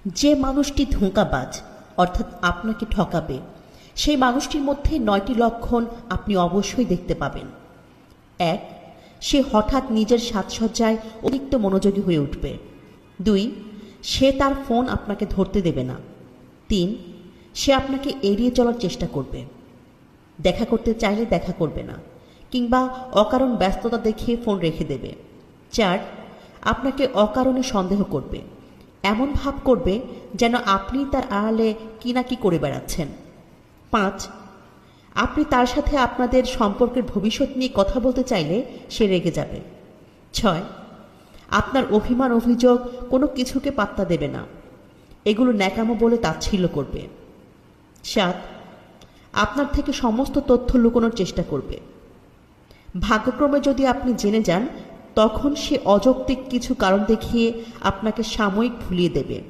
যে মানুষটি ধোঁকাবাজ অর্থাৎ আপনাকে ঠকাবে, সেই মানুষটির মধ্যে ৯টি লক্ষণ আপনি অবশ্যই দেখতে পাবেন। ১. সে হঠাৎ নিজের সাজসজ্জায় অতিরিক্ত মনোযোগী হয়ে উঠবে। ২. সে তার ফোন আপনাকে ধরতে দেবে না। ৩. সে আপনাকে এড়িয়ে চলার চেষ্টা করবে। দেখা করতে চাইলে দেখা করবে না, কিংবা অকারণ ব্যস্ততা দেখিয়ে ফোন রেখে দেবে। ৪. আপনাকে অকারণে সন্দেহ করবে, এমন ভাব করবে যেন আপনি তার আড়ালে কি না কি করে বেড়াচ্ছেন। ৫. আপনি তার সাথে আপনাদের সম্পর্কের ভবিষ্যৎ নিয়ে কথা বলতে চাইলে সে রেগে যাবে। ৬. আপনার অভিমান অভিযোগ কোনো কিছুকে পাত্তা দেবে না, এগুলো ন্যাকামো বলে তাচ্ছিল্য করবে। ৭. আপনার থেকে সমস্ত তথ্য লুকোনোর চেষ্টা করবে। ভাগ্যক্রমে যদি আপনি জেনে যান, তখন সে অযৌক্তিক কিছু কারণ দেখিয়ে আপনাকে সাময়িক ভুলিয়ে দেবে।